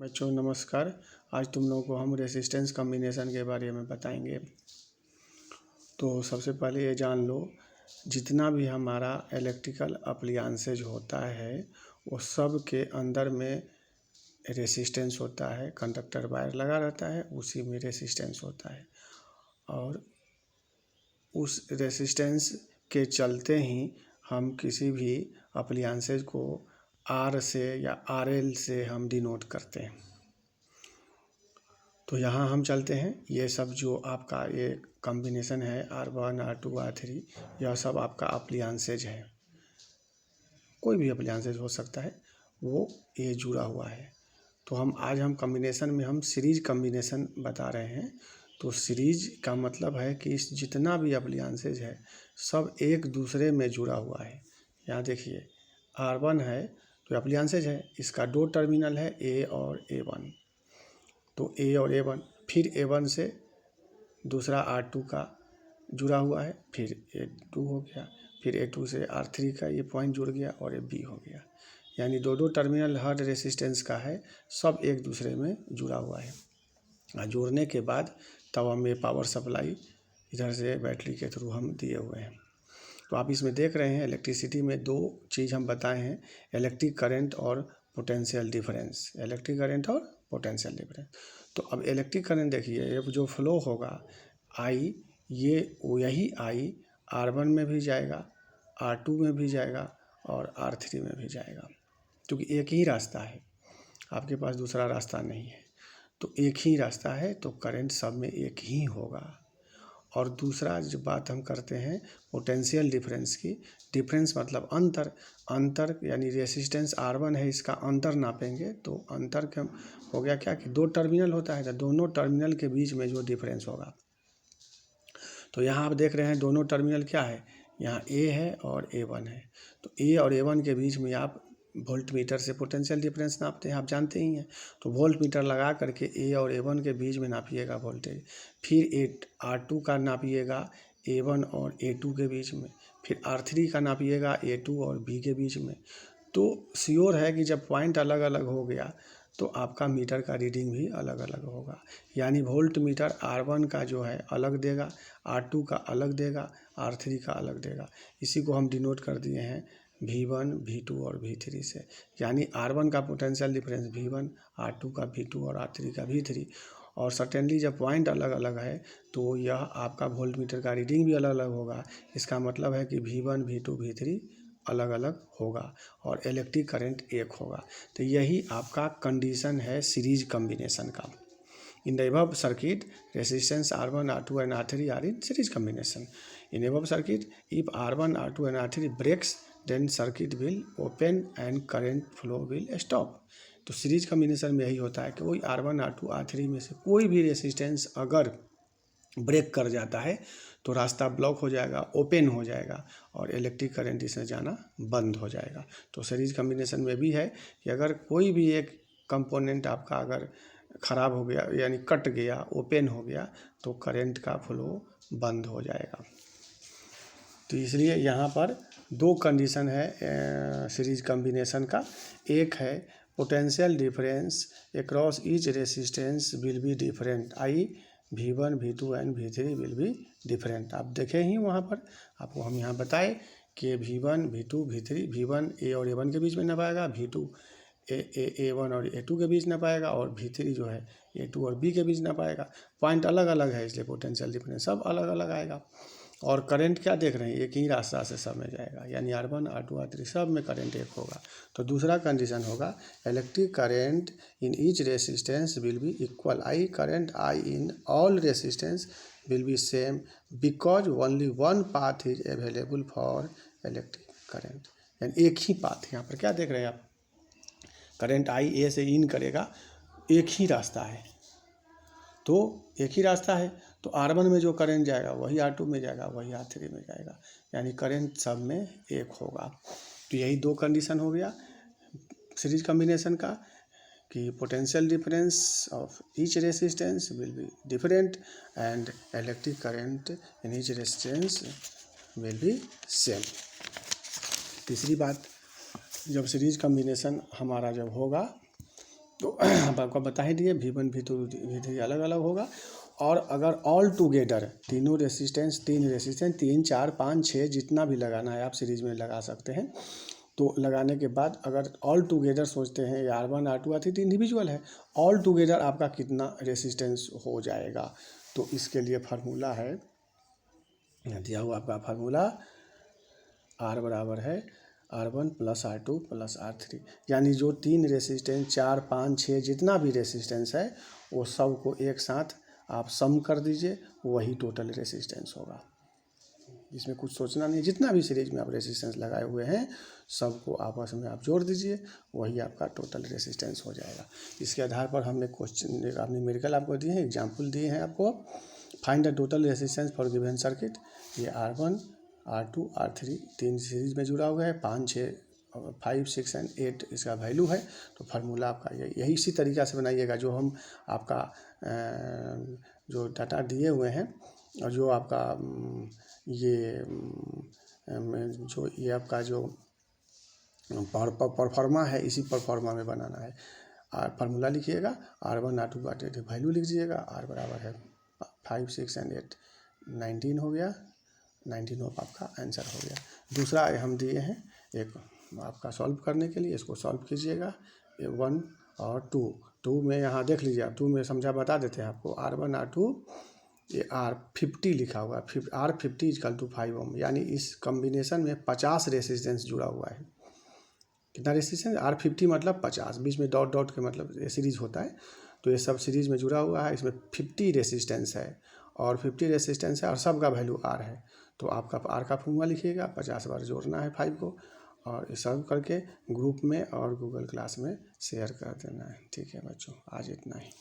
बच्चों नमस्कार। आज तुम लोगों को हम रेसिस्टेंस कॉम्बिनेशन के बारे में बताएंगे। तो सबसे पहले ये जान लो, जितना भी हमारा इलेक्ट्रिकल अप्लायंसेज होता है वो सब के अंदर में रेसिस्टेंस होता है। कंडक्टर वायर लगा रहता है, उसी में रेसिस्टेंस होता है और उस रेसिस्टेंस के चलते ही हम किसी भी अप्लायंसेज को आर से या आर एल से हम डिनोट करते हैं। तो यहाँ हम चलते हैं, ये सब जो आपका ये कॉम्बिनेशन है R1 R2 R3, यह सब आपका अप्लायंसेज है। कोई भी अप्लायंसेज हो सकता है, वो ये जुड़ा हुआ है। तो हम कॉम्बिनेशन में हम सीरीज कॉम्बिनेशन बता रहे हैं। तो सीरीज का मतलब है कि इस जितना भी अप्लायंसेज है सब एक दूसरे में जुड़ा हुआ है। यहाँ देखिए R1 है तो अप्लायंसेज है, इसका दो टर्मिनल है A और A1। तो A और A1, फिर A1 से दूसरा R2 का जुड़ा हुआ है, फिर A2 हो गया, फिर A2 से R3 का ये पॉइंट जुड़ गया और ये B हो गया। यानी दो टर्मिनल हर रेसिस्टेंस का है, सब एक दूसरे में जुड़ा हुआ है। और जोड़ने के बाद तब हम ये पावर सप्लाई इधर से बैटरी के थ्रू हम दिए हुए हैं। तो आप इसमें देख रहे हैं इलेक्ट्रिसिटी में दो चीज़ हम बताए हैं, इलेक्ट्रिक करंट और पोटेंशियल डिफरेंस। इलेक्ट्रिक करंट और पोटेंशियल डिफरेंस। तो अब इलेक्ट्रिक करंट देखिए, ये जो फ्लो होगा आई, ये यही आई R1 में भी जाएगा, R2 में भी जाएगा और R3 में भी जाएगा, क्योंकि एक ही रास्ता है, आपके पास दूसरा रास्ता नहीं है। तो एक ही रास्ता है तो करंट सब में एक ही होगा। और दूसरा जो बात हम करते हैं पोटेंशियल डिफरेंस की, डिफरेंस मतलब अंतर यानी रेसिस्टेंस R1 है, इसका अंतर नापेंगे तो अंतर का हो गया क्या कि दो टर्मिनल होता है, तो दोनों टर्मिनल के बीच में जो डिफरेंस होगा। तो यहाँ आप देख रहे हैं दोनों टर्मिनल क्या है, यहाँ A है और A1 है। तो A और A1 के बीच में आप वोल्ट मीटर से पोटेंशियल डिफरेंस नापते हैं, आप जानते ही हैं। तो वोल्ट मीटर लगा करके A और A1 के बीच में नापिएगा वोल्टेज, फिर R2 का नापिएगा A1 और A2 के बीच में, फिर R3 का नापिएगा A2 और B के बीच में। तो श्योर है कि जब पॉइंट अलग अलग हो गया तो आपका मीटर का रीडिंग भी अलग अलग होगा। यानी वोल्ट मीटर R1 का जो है अलग देगा, R2 का अलग देगा, R3 का अलग देगा। इसी को हम डिनोट कर दिए हैं V1 V2 और V3 से। यानी R1 का पोटेंशियल डिफरेंस V1, R2 का V2 और R3 का V3। और सर्टेनली जब पॉइंट अलग अलग है तो यह आपका वोल्ट मीटर का रीडिंग भी अलग अलग होगा। इसका मतलब है कि V1 V2 V3 अलग अलग होगा और इलेक्ट्रिक करंट एक होगा। तो यही आपका कंडीशन है सीरीज कॉम्बिनेशन का। In the above circuit, resistance R1, R2 and R3 are in series combination. In above circuit, if R1, R2 and R3 breaks, then circuit will open and current flow will stop. तो series combination में यही होता है कि वही R1, R2, R3 में से कोई भी रेसिस्टेंस अगर ब्रेक कर जाता है तो रास्ता ब्लॉक हो जाएगा, ओपन हो जाएगा और इलेक्ट्रिक करंट इसमें जाना बंद हो जाएगा। तो सीरीज कॉम्बिनेशन में भी है कि अगर कोई भी एक कंपोनेंट आपका अगर ख़राब हो गया यानी कट गया, ओपन हो गया, तो करंट का फ्लो बंद हो जाएगा। तो इसलिए यहाँ पर दो कंडीशन है सीरीज कॉम्बिनेशन का। एक है potential difference across each resistance will be different, I V1 V2 and V3 will be different. आप देखें ही वहाँ पर आपको हम यहाँ बताए कि V1 V2 V3, V1 A और A1 के बीच में नापाएगा, V2 A1 और A2 के बीच नापाएगा और V3 जो है A2 और B के बीच नापाएगा। पॉइंट अलग अलग है इसलिए पोटेंशियल डिफरेंस सब अलग अलग आएगा। और करंट क्या देख रहे हैं, एक ही रास्ता से सब में जाएगा, यानी R1 R2 R3 सब में करंट एक होगा। तो दूसरा कंडीशन होगा electric current in each resistance will be equal, I current I in all resistance will be same because only one path is available for electric current. यानी एक ही path, यहाँ पर क्या देख रहे हैं आप, करंट आई ए से इन करेगा, एक ही रास्ता है। तो एक ही रास्ता है तो R1 में जो करंट जाएगा वही R2 में जाएगा, वही R3 में जाएगा, यानी करंट सब में एक होगा। तो यही दो कंडीशन हो गया सीरीज कॉम्बिनेशन का कि potential difference of each resistance will be different and electric current in each resistance will be same. तीसरी बात, जब सीरीज कॉम्बिनेशन हमारा जब होगा तो अब आपको बता ही दिए V1 V2 V3 अलग अलग होगा। और अगर ऑल टुगेदर तीनों रेसिस्टेंस 3 4 5 6 जितना भी लगाना है आप सीरीज में लगा सकते हैं। तो लगाने के बाद अगर ऑल टुगेदर सोचते हैं R1 R2 R3 तो इंडिविजुअल है, ऑल टुगेदर आपका कितना रेसिस्टेंस हो जाएगा। तो इसके लिए फार्मूला है, दिया हुआ आपका फार्मूला R बराबर है R1 + R2 + R3, यानी जो 3 रेसिस्टेंस 4 5 6 जितना भी रेसिस्टेंस है वो सब को एक साथ आप सम कर दीजिए, वही टोटल रेसिस्टेंस होगा। इसमें कुछ सोचना नहीं, जितना भी सीरीज में आप रेसिस्टेंस लगाए हुए हैं सबको आपस में आप जोड़ दीजिए, वही आपका टोटल रेसिस्टेंस हो जाएगा। इसके आधार पर हमने क्वेश्चन आपने न्यूमेरिकल आपको दिए हैं, एग्जाम्पल दिए हैं आपको। Find the total resistance for given circuit. ये R1 R2 R3 3 सीरीज में जुड़ा हुआ है, 5 6 5 6 एंड 8 इसका वैल्यू है। तो फार्मूला आपका यही इसी तरीक़ा से बनाइएगा जो हम आपका जो डाटा दिए हुए हैं और जो आपका ये जो ये आपका जो परफॉर्मा है इसी परफॉर्मा में बनाना है। फार्मूला लिखिएगा R1 R2 R3 वैल्यू लिख दीजिएगा। R बराबर है 5 6 एंड 8 19 हो गया, 19 आपका आंसर हो गया। दूसरा हम दिए हैं एक आपका सॉल्व करने के लिए, इसको सॉल्व कीजिएगा 1 और 2 में यहाँ देख लीजिए आप 2 में समझा बता देते हैं आपको। R1 R2 ये R50 लिखा हुआ है, R50 = 5 ओम, यानी इस कॉम्बिनेशन में 50 रेसिस्टेंस जुड़ा हुआ है। कितना रेसिस्टेंस R50 मतलब 50, बीच में डॉट डॉट के मतलब ये सीरीज होता है। तो ये सब सीरीज में जुड़ा हुआ है, इसमें 50 रेसिस्टेंस है और 50 रेसिस्टेंस है और सब का वैल्यू R है। तो आपका R का फॉर्मूला लिखिएगा, 50 बार जोड़ना है 5 को और सॉल्व करके ग्रुप में और गूगल क्लास में शेयर कर देना है। ठीक है बच्चों, आज इतना ही।